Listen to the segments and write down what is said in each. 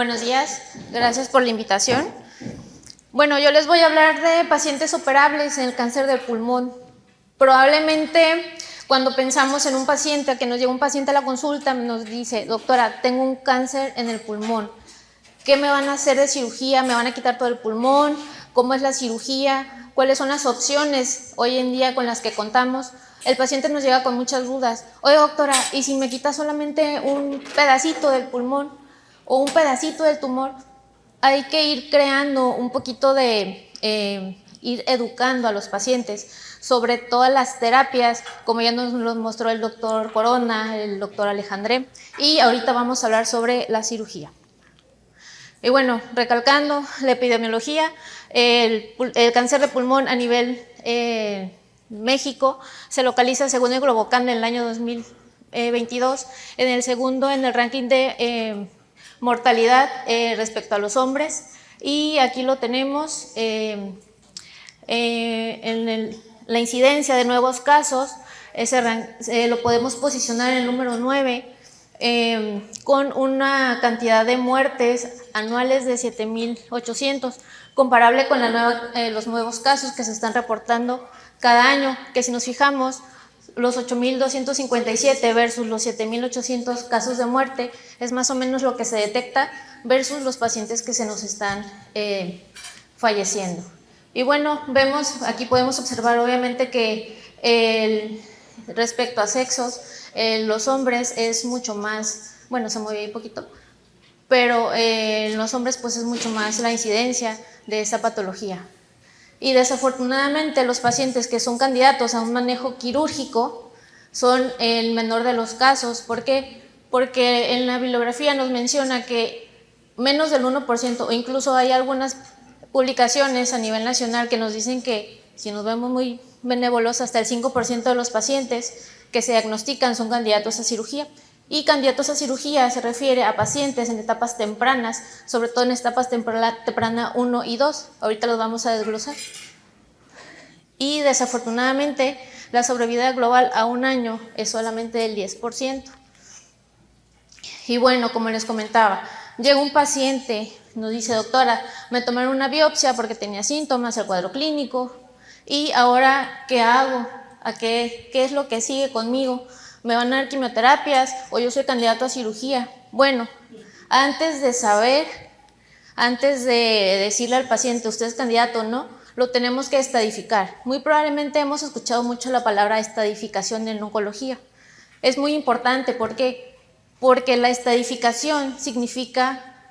Buenos días, gracias por la invitación. Bueno, yo les voy a hablar de pacientes operables en el cáncer del pulmón. Probablemente cuando pensamos en un paciente, que nos llega un paciente a la consulta, nos dice, doctora, tengo un cáncer en el pulmón. ¿Qué me van a hacer de cirugía? ¿Me van a quitar todo el pulmón? ¿Cómo es la cirugía? ¿Cuáles son las opciones hoy en día con las que contamos? El paciente nos llega con muchas dudas. Oye, doctora, ¿y si me quita solamente un pedacito del pulmón o un pedacito del tumor? Hay que ir creando un poquito de, ir educando a los pacientes sobre todas las terapias, como ya nos lo mostró el doctor Corona, el doctor Alejandré, y ahorita vamos a hablar sobre la cirugía. Y bueno, recalcando la epidemiología, el cáncer de pulmón a nivel México se localiza según el Globocan en el año 2022, en el segundo en el ranking de mortalidad respecto a los hombres, y aquí lo tenemos la incidencia de nuevos casos, lo podemos posicionar en el número 9, con una cantidad de muertes anuales de 7,800, comparable con los nuevos casos que se están reportando cada año, que si nos fijamos, los 8,257 versus los 7,800 casos de muerte es más o menos lo que se detecta versus los pacientes que se nos están falleciendo. Y bueno, vemos, aquí podemos observar obviamente que respecto a sexos, los hombres es mucho más, bueno, se movió ahí poquito, pero en los hombres pues es mucho más la incidencia de esa patología. Y desafortunadamente los pacientes que son candidatos a un manejo quirúrgico son el menor de los casos. ¿Por qué? Porque en la bibliografía nos menciona que menos del 1%, o incluso hay algunas publicaciones a nivel nacional que nos dicen que, si nos vemos muy benévolos, hasta el 5% de los pacientes que se diagnostican son candidatos a cirugía. Y candidatos a cirugía se refiere a pacientes en etapas tempranas, sobre todo en etapas temprana 1 y 2. Ahorita los vamos a desglosar. Y desafortunadamente la sobrevida global a un año es solamente del 10%. Y bueno, como les comentaba, llega un paciente, nos dice, doctora, me tomaron una biopsia porque tenía síntomas, el cuadro clínico, y ahora, ¿qué hago? ¿Qué es lo que sigue conmigo? ¿Me van a dar quimioterapias o yo soy candidato a cirugía? Bueno, antes de saber, antes de decirle al paciente, usted es candidato o no, lo tenemos que estadificar. Muy probablemente hemos escuchado mucho la palabra estadificación en oncología. Es muy importante, ¿por qué? Porque la estadificación significa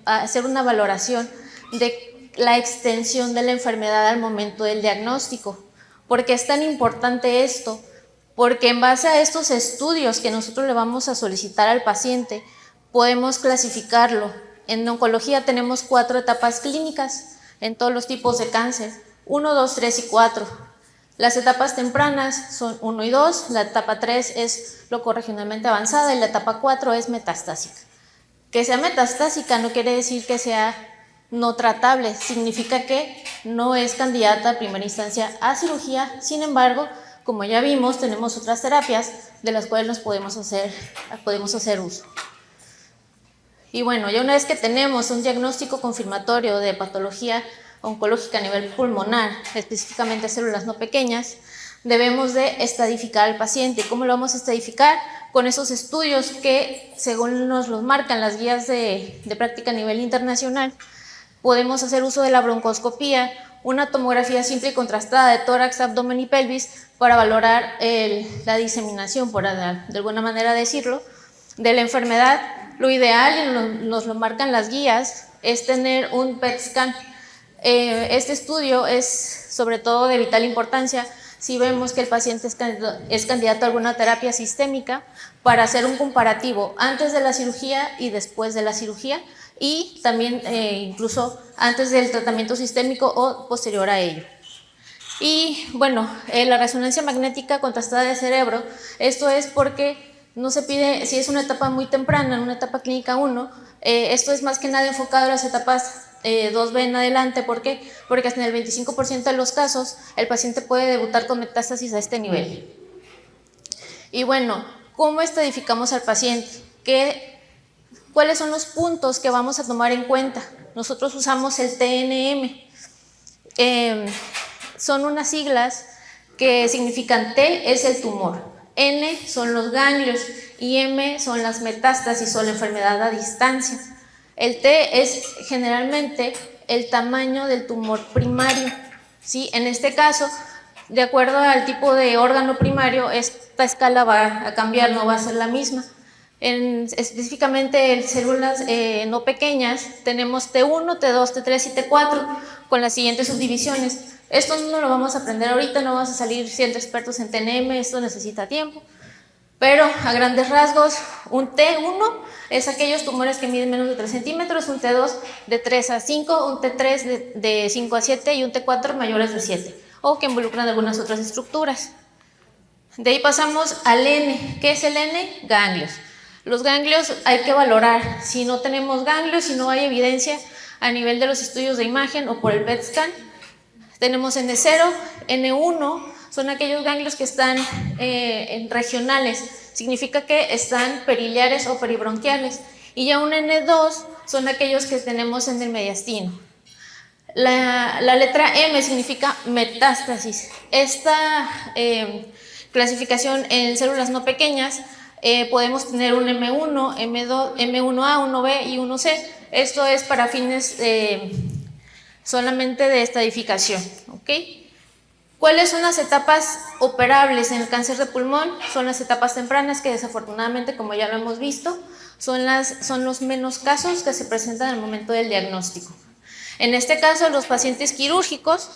hacer una valoración de la extensión de la enfermedad al momento del diagnóstico. ¿Por qué es tan importante esto? Porque en base a estos estudios que nosotros le vamos a solicitar al paciente, podemos clasificarlo. En oncología tenemos 4 etapas clínicas en todos los tipos de cáncer, 1, 2, 3 y 4. Las etapas tempranas son 1 y 2, la etapa 3 es locorregionalmente avanzada y la etapa 4 es metastásica. Que sea metastásica no quiere decir que sea no tratable, significa que no es candidata a primera instancia a cirugía. Sin embargo, como ya vimos, tenemos otras terapias de las cuales nos podemos hacer uso. Y bueno, ya una vez que tenemos un diagnóstico confirmatorio de patología oncológica a nivel pulmonar, específicamente células no pequeñas, debemos de estadificar al paciente. ¿Cómo lo vamos a estadificar? Con esos estudios que, según nos los marcan las guías de práctica a nivel internacional, podemos hacer uso de la broncoscopía, una tomografía simple y contrastada de tórax, abdomen y pelvis para valorar la diseminación, por de alguna manera decirlo, de la enfermedad. Lo ideal, y nos lo marcan las guías, es tener un PET scan. Este estudio es sobre todo de vital importancia si vemos que el paciente es candidato a alguna terapia sistémica, para hacer un comparativo antes de la cirugía y después de la cirugía, y también incluso antes del tratamiento sistémico o posterior a ello. Y bueno, la resonancia magnética contrastada de cerebro, esto es porque no se pide, si es una etapa muy temprana, en una etapa clínica 1, esto es más que nada enfocado a las etapas 2B en adelante. ¿Por qué? Porque hasta en el 25% de los casos el paciente puede debutar con metástasis a este nivel. Y bueno, ¿cómo estadificamos al paciente? ¿Cuáles son los puntos que vamos a tomar en cuenta? Nosotros usamos el TNM. Son unas siglas que significan T es el tumor, N son los ganglios y M son las metástasis o la enfermedad a distancia. El T es generalmente el tamaño del tumor primario, ¿sí? En este caso, de acuerdo al tipo de órgano primario, esta escala va a cambiar, no va a ser la misma. Específicamente en células no pequeñas tenemos T1, T2, T3 y T4 con las siguientes subdivisiones. Esto no lo vamos a aprender ahorita, no vamos a salir siendo expertos en TNM, esto necesita tiempo. Pero a grandes rasgos, un T1 es aquellos tumores que miden menos de 3 centímetros, un T2 de 3 a 5, un T3 de 5 a 7 y un T4 mayores de 7, o que involucran algunas otras estructuras. De ahí pasamos al N. ¿Qué es el N? Ganglios. Los ganglios hay que valorar. Si no tenemos ganglios, si no hay evidencia a nivel de los estudios de imagen o por el PET scan, tenemos N0, N1, son aquellos ganglios que están regionales, significa que están periliares o peribronquiales, y ya un N2 son aquellos que tenemos en el mediastino. La letra M significa metástasis. Esta clasificación en células no pequeñas podemos tener un M1, M2, M1A, 1B y 1C. Esto es para fines solamente de estadificación, ¿ok? ¿Cuáles son las etapas operables en el cáncer de pulmón? Son las etapas tempranas que desafortunadamente, como ya lo hemos visto, son los menos casos que se presentan al momento del diagnóstico. En este caso, los pacientes quirúrgicos,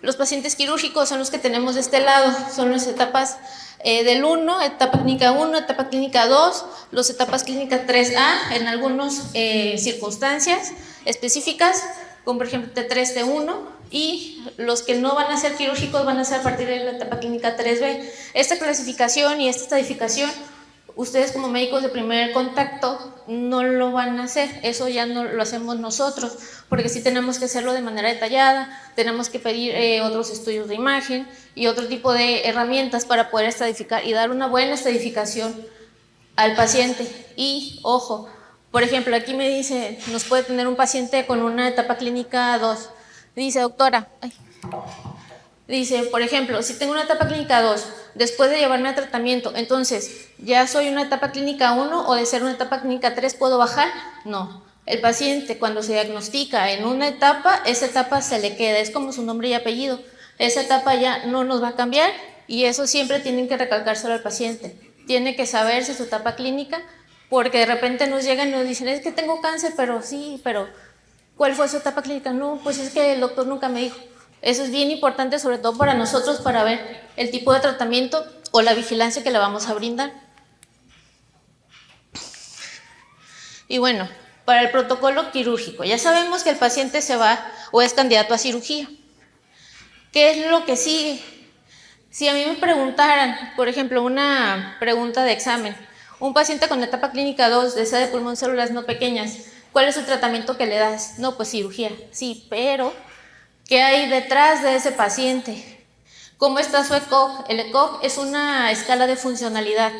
los pacientes quirúrgicos son los que tenemos de este lado, son las etapas del 1, etapa clínica 1, etapa clínica 2, las etapas clínica 3A en algunas circunstancias específicas, como por ejemplo T3, T1, y los que no van a ser quirúrgicos van a ser a partir de la etapa clínica 3B. Esta clasificación y esta estadificación, ustedes como médicos de primer contacto no lo van a hacer, eso ya no lo hacemos nosotros, porque sí tenemos que hacerlo de manera detallada, tenemos que pedir otros estudios de imagen y otro tipo de herramientas para poder estadificar y dar una buena estadificación al paciente. Y ojo, por ejemplo, aquí me dice, nos puede tener un paciente con una etapa clínica 2, dice, doctora, dice, por ejemplo, si tengo una etapa clínica 2, después de llevarme a tratamiento, entonces, ¿ya soy una etapa clínica 1 o de ser una etapa clínica 3 puedo bajar? No. El paciente cuando se diagnostica en una etapa, esa etapa se le queda, es como su nombre y apellido. Esa etapa ya no nos va a cambiar y eso siempre tienen que recalcárselo al paciente. Tiene que saberse su etapa clínica porque de repente nos llegan y nos dicen, es que tengo cáncer, pero sí, pero ¿cuál fue su etapa clínica? No, pues es que el doctor nunca me dijo. Eso es bien importante, sobre todo para nosotros, para ver el tipo de tratamiento o la vigilancia que le vamos a brindar. Y bueno, para el protocolo quirúrgico, ya sabemos que el paciente se va o es candidato a cirugía. ¿Qué es lo que sigue? Si a mí me preguntaran, por ejemplo, una pregunta de examen, un paciente con etapa clínica 2, desea de pulmón, células no pequeñas, ¿cuál es el tratamiento que le das? No, pues cirugía. Sí, pero ¿qué hay detrás de ese paciente? ¿Cómo está su ECOG? El ECOG es una escala de funcionalidad.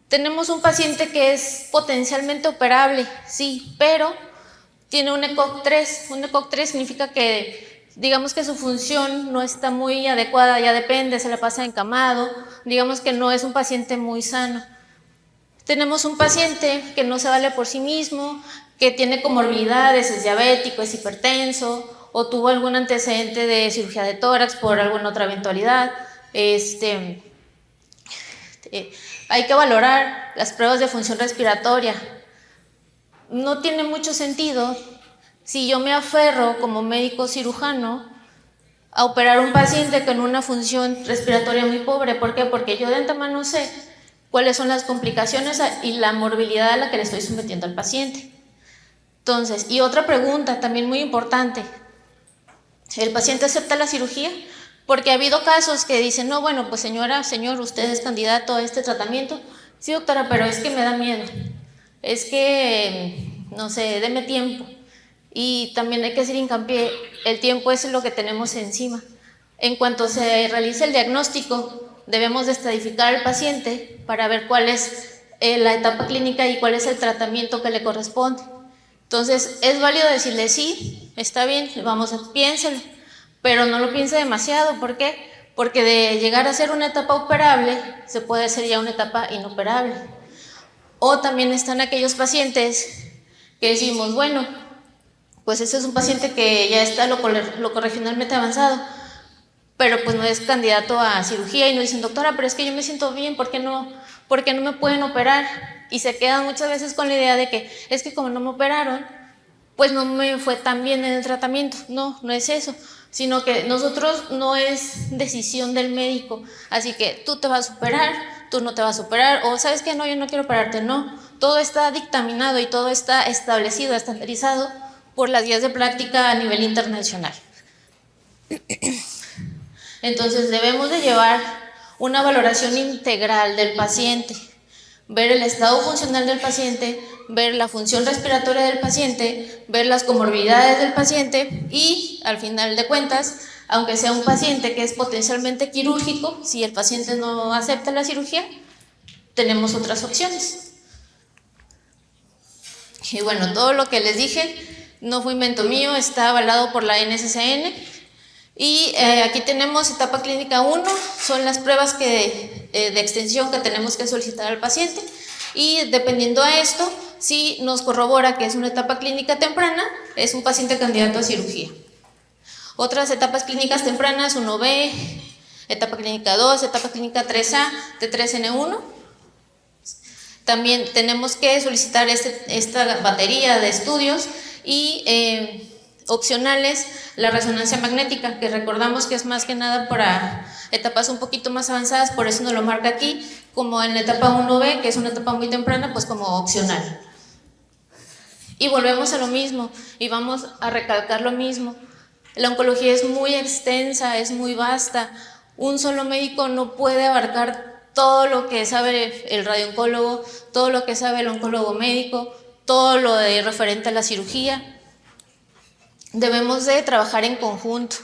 Tenemos un paciente que es potencialmente operable, sí, pero tiene un ECOG 3. Un ECOG 3 significa que, digamos que su función no está muy adecuada, ya depende, se la pasa encamado, digamos que no es un paciente muy sano. Tenemos un paciente que no se vale por sí mismo, que tiene comorbilidades, es diabético, es hipertenso, o tuvo algún antecedente de cirugía de tórax por alguna otra eventualidad. Hay que valorar las pruebas de función respiratoria. No tiene mucho sentido si yo me aferro como médico cirujano a operar a un paciente con una función respiratoria muy pobre. ¿Por qué? Porque yo de antemano sé cuáles son las complicaciones y la morbilidad a la que le estoy sometiendo al paciente. Entonces, y otra pregunta también muy importante, ¿el paciente acepta la cirugía? Porque ha habido casos que dicen, no, bueno, pues señora, señor, usted es candidato a este tratamiento. Sí, doctora, pero es que me da miedo. Es que, no sé, deme tiempo. Y también hay que hacer hincapié, el tiempo es lo que tenemos encima. En cuanto se realice el diagnóstico, debemos de estadificar al paciente para ver cuál es la etapa clínica y cuál es el tratamiento que le corresponde. Entonces, es válido decirle sí, está bien, piénselo, pero no lo piense demasiado. ¿Por qué? Porque de llegar a ser una etapa operable, se puede hacer ya una etapa inoperable. O también están aquellos pacientes que decimos, bueno, pues ese es un paciente que ya está lo corregionalmente avanzado, pero pues no es candidato a cirugía y nos dicen, doctora, pero es que yo me siento bien, ¿por qué no me pueden operar? Y se quedan muchas veces con la idea de que es que como no me operaron, pues no me fue tan bien en el tratamiento. No, no es eso, sino que nosotros no es decisión del médico, así que tú te vas a operar, tú no te vas a operar, o sabes que no, yo no quiero operarte, no. Todo está dictaminado y todo está establecido, estandarizado por las guías de práctica a nivel internacional. Entonces debemos de llevar una valoración integral del paciente, ver el estado funcional del paciente, ver la función respiratoria del paciente, ver las comorbilidades del paciente y, al final de cuentas, aunque sea un paciente que es potencialmente quirúrgico, si el paciente no acepta la cirugía, tenemos otras opciones. Y bueno, todo lo que les dije no fue invento mío, está avalado por la NCCN. Y aquí tenemos etapa clínica 1, son las pruebas de extensión que tenemos que solicitar al paciente, y dependiendo a esto, si nos corrobora que es una etapa clínica temprana, es un paciente candidato a cirugía. Otras etapas clínicas tempranas, 1B, etapa clínica 2, etapa clínica 3A, T3N1. También tenemos que solicitar esta batería de estudios y opcionales, la resonancia magnética, que recordamos que es más que nada para etapas un poquito más avanzadas, por eso nos lo marca aquí, como en la etapa 1B, que es una etapa muy temprana, pues como opcional. Y volvemos a lo mismo, y vamos a recalcar lo mismo. La oncología es muy extensa, es muy vasta. Un solo médico no puede abarcar todo lo que sabe el radiooncólogo, todo lo que sabe el oncólogo médico, todo lo de referente a la cirugía. Debemos de trabajar en conjunto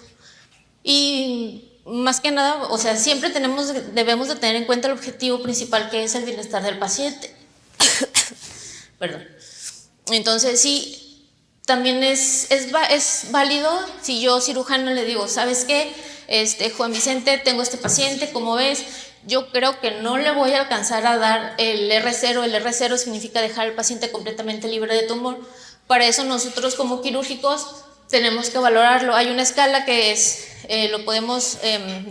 y más que nada, o sea, siempre debemos de tener en cuenta el objetivo principal, que es el bienestar del paciente. Perdón. Entonces sí, también es válido si yo cirujano le digo, ¿sabes qué? Juan Vicente, tengo este paciente, como ves, yo creo que no le voy a alcanzar a dar el R0, el R0 significa dejar al paciente completamente libre de tumor. Para eso nosotros como quirúrgicos tenemos que valorarlo. Hay una escala que es, lo podemos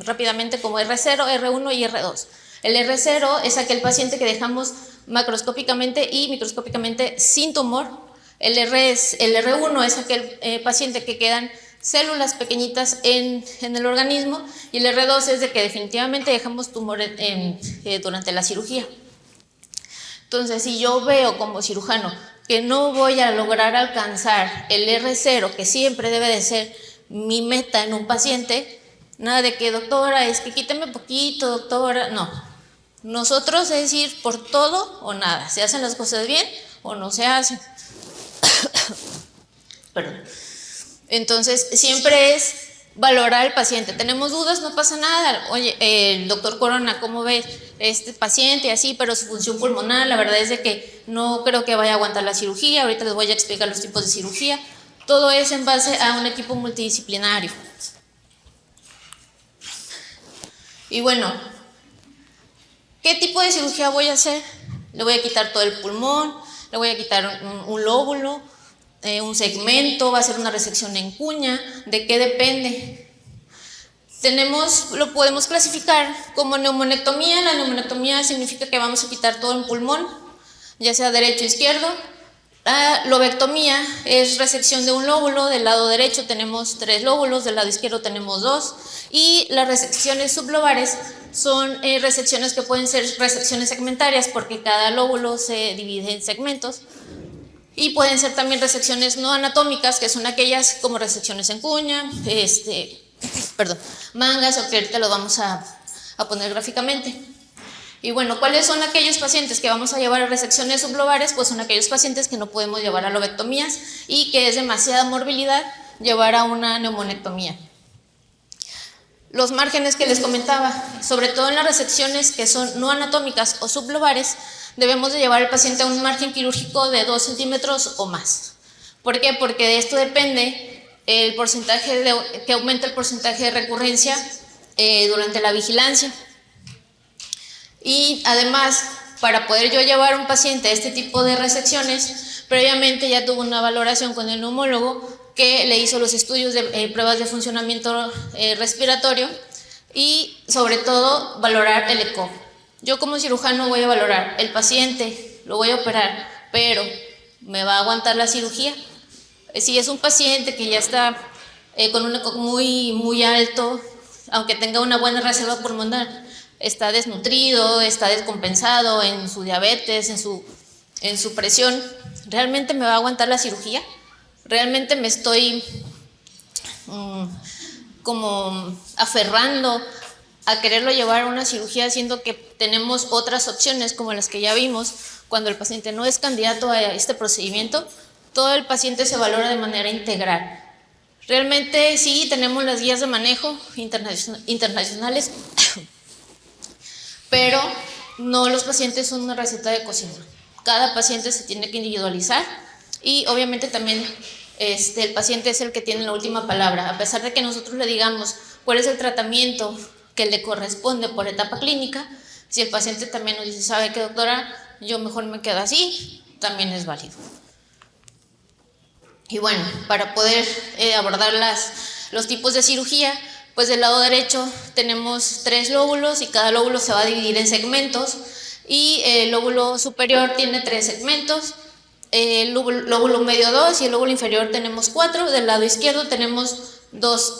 rápidamente como R0, R1 y R2. El R0 es aquel paciente que dejamos macroscópicamente y microscópicamente sin tumor. El R1 es aquel paciente que quedan células pequeñitas en el organismo, y el R2 es de que definitivamente dejamos tumor durante la cirugía. Entonces, si yo veo como cirujano que no voy a lograr alcanzar el R0, que siempre debe de ser mi meta en un paciente, nada de que, doctora, es que quíteme poquito, doctora, no. Nosotros es ir por todo o nada, se hacen las cosas bien o no se hacen. Perdón. Entonces, siempre es valorar al paciente. Tenemos dudas, no pasa nada. Oye, el doctor Corona, ¿cómo ves este paciente? Así, pero su función pulmonar, la verdad es de que no creo que vaya a aguantar la cirugía. Ahorita les voy a explicar los tipos de cirugía. Todo es en base a un equipo multidisciplinario. Y bueno, ¿qué tipo de cirugía voy a hacer? Le voy a quitar todo el pulmón, le voy a quitar un lóbulo, un segmento, va a ser una resección en cuña. ¿De qué depende? Lo podemos clasificar como neumonectomía. La neumonectomía significa que vamos a quitar todo el pulmón, ya sea derecho o izquierdo. La lobectomía es resección de un lóbulo. Del lado derecho tenemos 3 lóbulos, del lado izquierdo tenemos 2. Y las resecciones sublobares son resecciones que pueden ser resecciones segmentarias, porque cada lóbulo se divide en segmentos. Y pueden ser también resecciones no anatómicas, que son aquellas como resecciones en cuña, mangas, o que ahorita lo vamos a poner gráficamente. Y bueno, ¿cuáles son aquellos pacientes que vamos a llevar a resecciones sublobares? Pues son aquellos pacientes que no podemos llevar a lobectomías y que es demasiada morbilidad llevar a una neumonectomía. Los márgenes que les comentaba, sobre todo en las resecciones que son no anatómicas o sublobares, debemos de llevar al paciente a un margen quirúrgico de 2 centímetros o más. ¿Por qué? Porque de esto depende el porcentaje que aumenta el porcentaje de recurrencia durante la vigilancia. Y además, para poder yo llevar a un paciente a este tipo de resecciones, previamente ya tuvo una valoración con el neumólogo que le hizo los estudios de pruebas de funcionamiento respiratorio y sobre todo valorar el ECO. Yo como cirujano voy a valorar el paciente, lo voy a operar, pero ¿me va a aguantar la cirugía? Si es un paciente que ya está con un ECO muy alto, aunque tenga una buena reserva pulmonar, está desnutrido, está descompensado en su diabetes, en su presión, ¿realmente me va a aguantar la cirugía? ¿Realmente me estoy como aferrando a quererlo llevar a una cirugía, siendo que tenemos otras opciones como las que ya vimos? Cuando el paciente no es candidato a este procedimiento, todo el paciente se valora de manera integral. Realmente sí tenemos las guías de manejo internacionales, pero no los pacientes son una receta de cocina. Cada paciente se tiene que individualizar y obviamente también el paciente es el que tiene la última palabra. A pesar de que nosotros le digamos cuál es el tratamiento que le corresponde por etapa clínica, si el paciente también nos dice, ¿sabe qué, doctora? Yo mejor me quedo así, también es válido. Y bueno, para poder abordar los tipos de cirugía, pues del lado derecho tenemos 3 lóbulos y cada lóbulo se va a dividir en segmentos y el lóbulo superior tiene 3 segmentos, el lóbulo medio 2 y el lóbulo inferior tenemos 4. Del lado izquierdo tenemos 2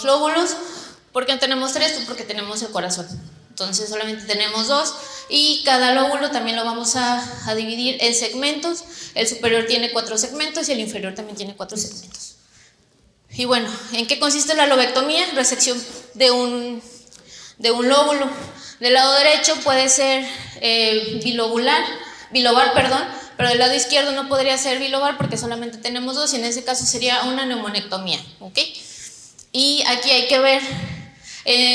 lóbulos. ¿Por qué no tenemos 3? Pues porque tenemos el corazón. Entonces solamente tenemos 2 y cada lóbulo también lo vamos a dividir en segmentos. El superior tiene 4 segmentos y el inferior también tiene 4 segmentos. Y bueno, ¿en qué consiste la lobectomía? Resección de un lóbulo. Del lado derecho puede ser bilobar, pero del lado izquierdo no podría ser bilobar porque solamente tenemos 2 y en ese caso sería una neumonectomía, ¿ok? Y aquí hay que ver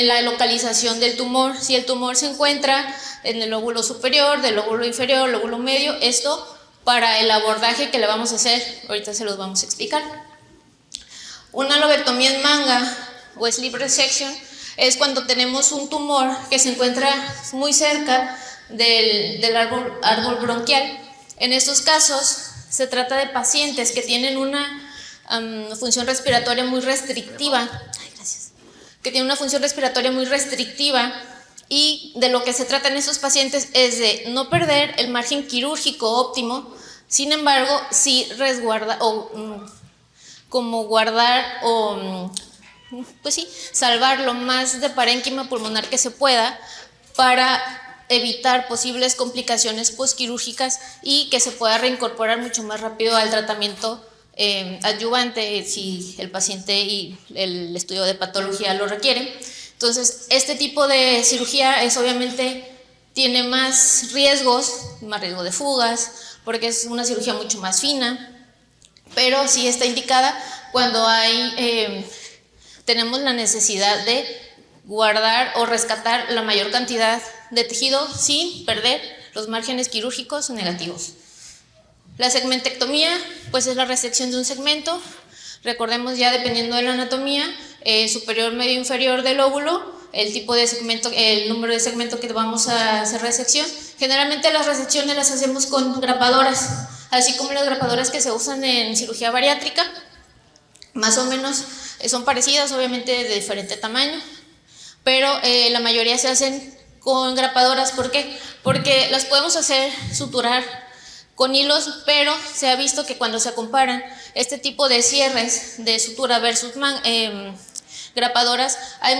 la localización del tumor. Si el tumor se encuentra en el lóbulo superior, del lóbulo inferior, lóbulo medio, esto para el abordaje que le vamos a hacer, ahorita se los vamos a explicar. Una lobectomía en manga o sleeve resection es cuando tenemos un tumor que se encuentra muy cerca del árbol bronquial. En estos casos se trata de pacientes que tienen una función respiratoria muy restrictiva, y de lo que se trata en estos pacientes es de no perder el margen quirúrgico óptimo, sin embargo, sí resguardar salvar lo más de parénquima pulmonar que se pueda para evitar posibles complicaciones postquirúrgicas y que se pueda reincorporar mucho más rápido al tratamiento adyuvante si el paciente y el estudio de patología lo requieren. Entonces, este tipo de cirugía obviamente tiene más riesgo de fugas, porque es una cirugía mucho más fina, pero sí está indicada cuando tenemos la necesidad de guardar o rescatar la mayor cantidad de tejido sin perder los márgenes quirúrgicos negativos. La segmentectomía, pues es la resección de un segmento. Recordemos ya, dependiendo de la anatomía, superior, medio, inferior del óvulo, el tipo de segmento, el número de segmento que vamos a hacer resección. Generalmente las resecciones las hacemos con grapadoras, así como las grapadoras que se usan en cirugía bariátrica. Más o menos son parecidas, obviamente de diferente tamaño, pero la mayoría se hacen con grapadoras. ¿Por qué? Porque las podemos hacer suturar con hilos, pero se ha visto que cuando se comparan este tipo de cierres de sutura versus grapadoras, hay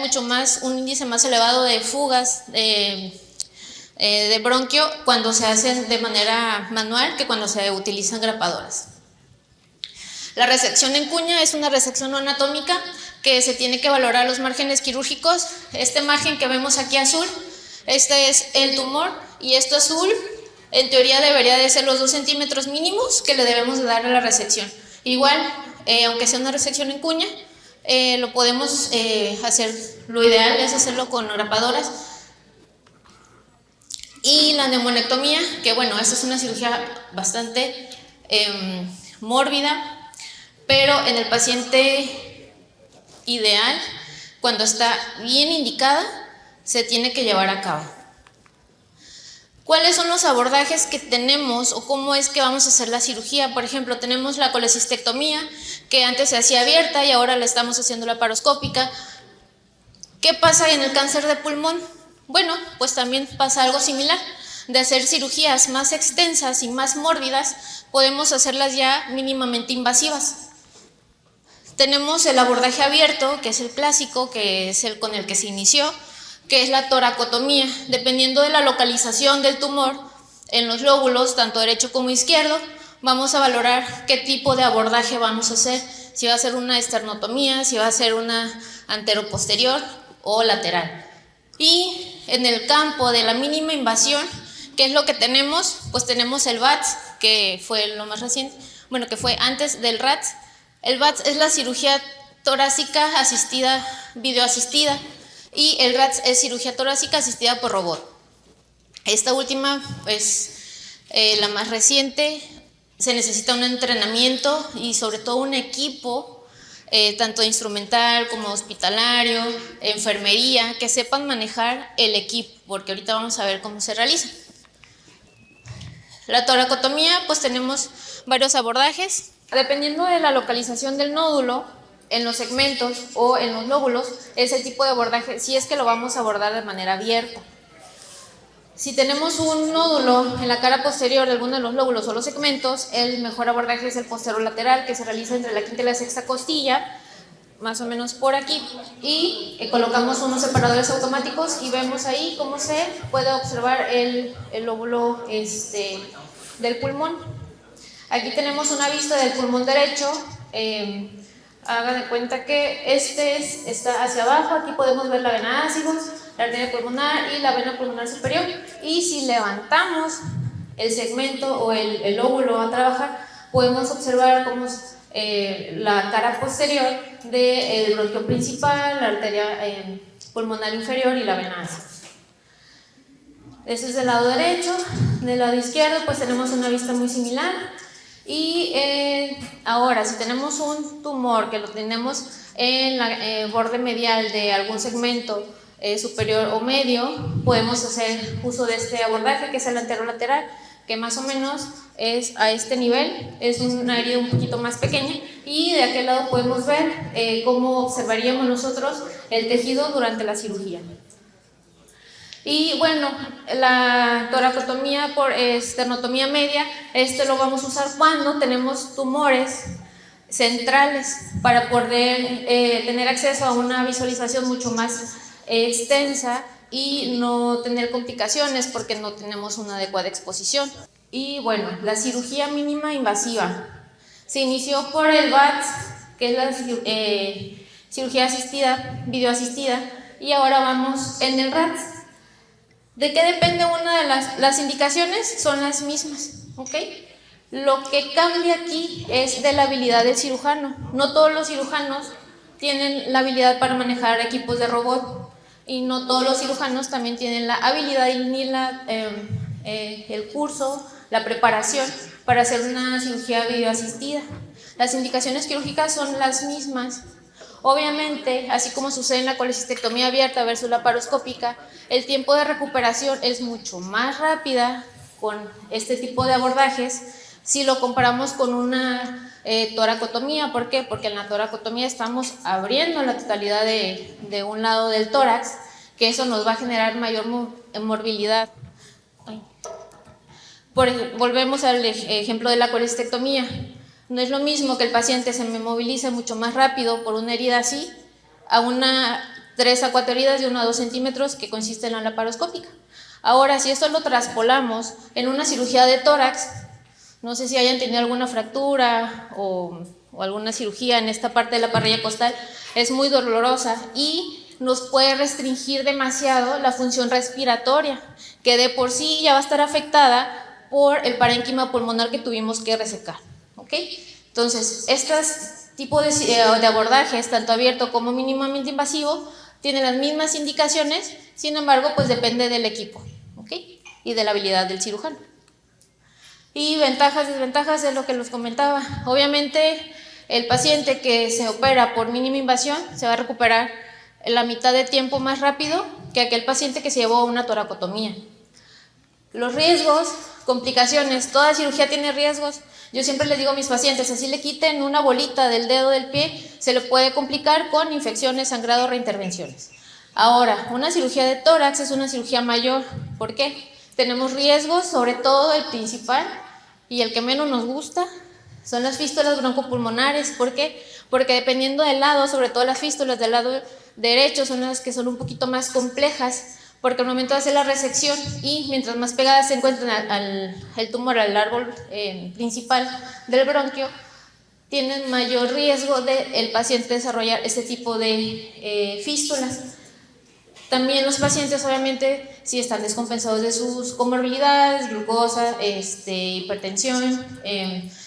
un índice más elevado de fugas de bronquio cuando se hacen de manera manual que cuando se utilizan grapadoras. La resección en cuña es una resección no anatómica que se tiene que valorar los márgenes quirúrgicos. Este margen que vemos aquí azul, este es el tumor, y esto azul en teoría debería de ser los 2 centímetros mínimos que le debemos de dar a la resección. Igual, aunque sea una resección en cuña, lo podemos hacer, lo ideal es hacerlo con grapadoras, Y la neumonectomía, que bueno, esta es una cirugía bastante mórbida, pero en el paciente ideal, cuando está bien indicada, se tiene que llevar a cabo. ¿Cuáles son los abordajes que tenemos o cómo es que vamos a hacer la cirugía? Por ejemplo, tenemos la colecistectomía, que antes se hacía abierta y ahora la estamos haciendo laparoscópica. ¿Qué pasa en el cáncer de pulmón? Bueno, pues también pasa algo similar. De hacer cirugías más extensas y más mórbidas, podemos hacerlas ya mínimamente invasivas. Tenemos el abordaje abierto, que es el clásico, que es el con el que se inició, que es la toracotomía. Dependiendo de la localización del tumor en los lóbulos, tanto derecho como izquierdo, vamos a valorar qué tipo de abordaje vamos a hacer, si va a ser una esternotomía, si va a ser una anteroposterior o lateral. Y en el campo de la mínima invasión, ¿qué es lo que tenemos? Pues tenemos el VATS, que fue lo más reciente, bueno, que fue antes del RATS. El VATS es la cirugía torácica asistida, videoasistida, y el RATS es cirugía torácica asistida por robot. Esta última, pues la más reciente, se necesita un entrenamiento y sobre todo un equipo, tanto instrumental como hospitalario, enfermería, que sepan manejar el equipo, porque ahorita vamos a ver cómo se realiza. La toracotomía, pues tenemos varios abordajes. Dependiendo de la localización del nódulo, en los segmentos o en los lóbulos, ese tipo de abordaje, si es que lo vamos a abordar de manera abierta. Si tenemos un nódulo en la cara posterior de alguno de los lóbulos o los segmentos, el mejor abordaje es el posterolateral, que se realiza entre la quinta y la sexta costilla, más o menos por aquí, y colocamos unos separadores automáticos y vemos ahí cómo se puede observar el lóbulo del pulmón. Aquí tenemos una vista del pulmón derecho. Hagan de cuenta que está hacia abajo. Aquí podemos ver la vena ácidos, la arteria pulmonar y la vena pulmonar superior. Y si levantamos el segmento o el lóbulo a trabajar, podemos observar cómo la cara posterior del bronquio principal, la arteria pulmonar inferior y la vena ácidos. Ese es del lado derecho. Del lado izquierdo, pues tenemos una vista muy similar. Y ahora, si tenemos un tumor que lo tenemos en el borde medial de algún segmento superior o medio, podemos hacer uso de este abordaje, que es el anterolateral, que más o menos es a este nivel, es una herida un poquito más pequeña, y de aquel lado podemos ver cómo observaríamos nosotros el tejido durante la cirugía. Y bueno, la toracotomía por esternotomía media, esto lo vamos a usar cuando tenemos tumores centrales para poder tener acceso a una visualización mucho más extensa y no tener complicaciones porque no tenemos una adecuada exposición. Y bueno, la cirugía mínima invasiva se inició por el VATS, que es la cirugía asistida, videoasistida, y ahora vamos en el RATS. ¿De qué depende una de las indicaciones? Son las mismas, ¿ok? Lo que cambia aquí es de la habilidad del cirujano. No todos los cirujanos tienen la habilidad para manejar equipos de robot y no todos los cirujanos también tienen la habilidad ni el curso, la preparación para hacer una cirugía videoasistida. Las indicaciones quirúrgicas son las mismas. Obviamente, así como sucede en la colecistectomía abierta versus la laparoscópica, el tiempo de recuperación es mucho más rápida con este tipo de abordajes si lo comparamos con una toracotomía. ¿Por qué? Porque en la toracotomía estamos abriendo la totalidad de un lado del tórax, que eso nos va a generar mayor morbilidad. Volvemos al ejemplo de la colecistectomía. No es lo mismo que el paciente se me movilice mucho más rápido por una herida así a 3 a 4 heridas de 1 a 2 centímetros que consiste en la laparoscópica. Ahora, si esto lo traspolamos en una cirugía de tórax, no sé si hayan tenido alguna fractura o alguna cirugía en esta parte de la parrilla costal, es muy dolorosa y nos puede restringir demasiado la función respiratoria, que de por sí ya va a estar afectada por el parénquima pulmonar que tuvimos que resecar. ¿Okay? Entonces, estos tipos de abordajes, tanto abierto como mínimamente invasivo, tienen las mismas indicaciones, sin embargo, pues depende del equipo. ¿Okay? y de la habilidad del cirujano. Y ventajas, desventajas es lo que les comentaba. Obviamente, el paciente que se opera por mínima invasión se va a recuperar en la mitad de tiempo más rápido que aquel paciente que se llevó una toracotomía. Los riesgos, complicaciones, toda cirugía tiene riesgos. Yo siempre les digo a mis pacientes, así le quiten una bolita del dedo del pie, se le puede complicar con infecciones, sangrado, reintervenciones. Ahora, una cirugía de tórax es una cirugía mayor. ¿Por qué? Tenemos riesgos, sobre todo el principal y el que menos nos gusta, son las fístulas broncopulmonares. ¿Por qué? Porque dependiendo del lado, sobre todo las fístulas del lado derecho son las que son un poquito más complejas, porque al momento de hacer la resección y mientras más pegadas se encuentran el tumor al árbol principal del bronquio, tienen mayor riesgo de el paciente desarrollar este tipo de fístulas. También los pacientes, obviamente, si están descompensados de sus comorbilidades, glucosa, hipertensión,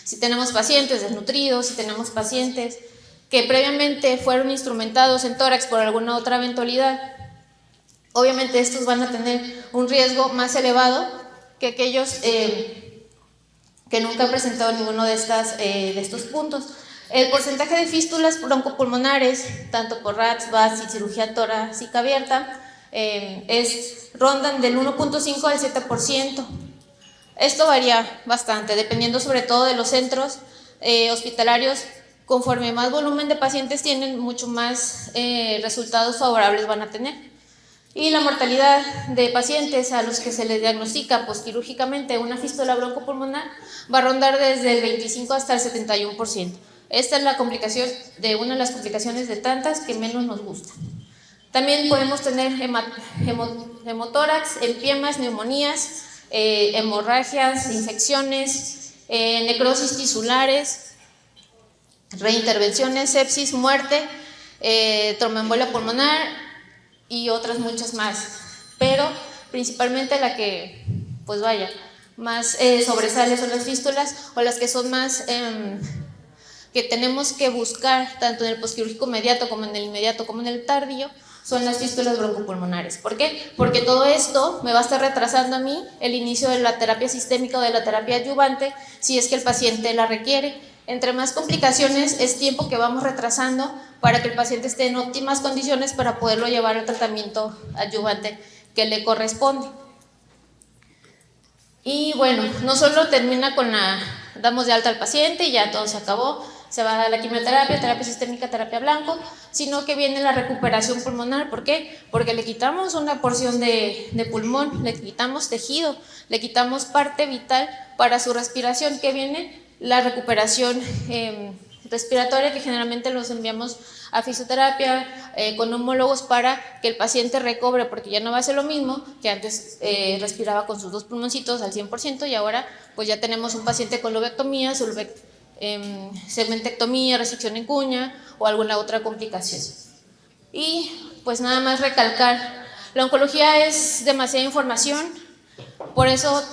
si tenemos pacientes desnutridos, si tenemos pacientes que previamente fueron instrumentados en tórax por alguna otra eventualidad, obviamente estos van a tener un riesgo más elevado que aquellos que nunca han presentado ninguno de estos puntos. El porcentaje de fístulas broncopulmonares, tanto por RATS, VATS y cirugía torácica abierta, rondan del 1.5 al 7%. Esto varía bastante, dependiendo sobre todo de los centros hospitalarios. Conforme más volumen de pacientes tienen, mucho más resultados favorables van a tener. Y la mortalidad de pacientes a los que se les diagnostica postquirúrgicamente una fístula broncopulmonar va a rondar desde el 25 hasta el 71%. Esta es la complicación una de las complicaciones de tantas que menos nos gusta. También podemos tener hemotórax, empiemas, neumonías, hemorragias, infecciones, necrosis tisulares, reintervenciones, sepsis, muerte, tromboembolia pulmonar y otras muchas más. Pero principalmente la que, pues vaya, más sobresale son las fístulas, o las que son más que tenemos que buscar tanto en el posquirúrgico inmediato como en el inmediato como en el tardío, son las fístulas broncopulmonares. ¿Por qué? Porque todo esto me va a estar retrasando a mí el inicio de la terapia sistémica o de la terapia adyuvante si es que el paciente la requiere. Entre más complicaciones es tiempo que vamos retrasando para que el paciente esté en óptimas condiciones para poderlo llevar al tratamiento adyuvante que le corresponde. Y bueno, no solo termina con damos de alta al paciente y ya todo se acabó, se va a la quimioterapia, terapia sistémica, terapia blanco, sino que viene la recuperación pulmonar. ¿Por qué? Porque le quitamos una porción de pulmón, le quitamos tejido, le quitamos parte vital para su respiración, que viene la recuperación respiratoria, que generalmente los enviamos a fisioterapia con neumólogos para que el paciente recobre, porque ya no va a ser lo mismo que antes respiraba con sus dos pulmoncitos al 100% y ahora pues ya tenemos un paciente con lobectomía, segmentectomía, resección en cuña o alguna otra complicación. Y pues nada más recalcar, la oncología es demasiada información, por eso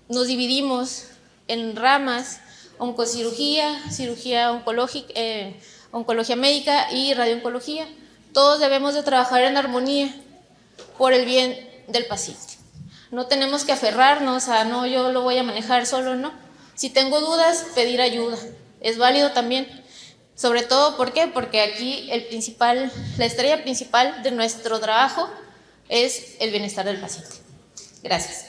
nos dividimos en ramas: oncocirugía, cirugía oncológica, oncología médica y radiooncología. Todos debemos de trabajar en armonía por el bien del paciente. No tenemos que aferrarnos a no, yo lo voy a manejar solo, no. Si tengo dudas, pedir ayuda. Es válido también. Sobre todo, ¿por qué? Porque aquí la estrella principal de nuestro trabajo es el bienestar del paciente. Gracias.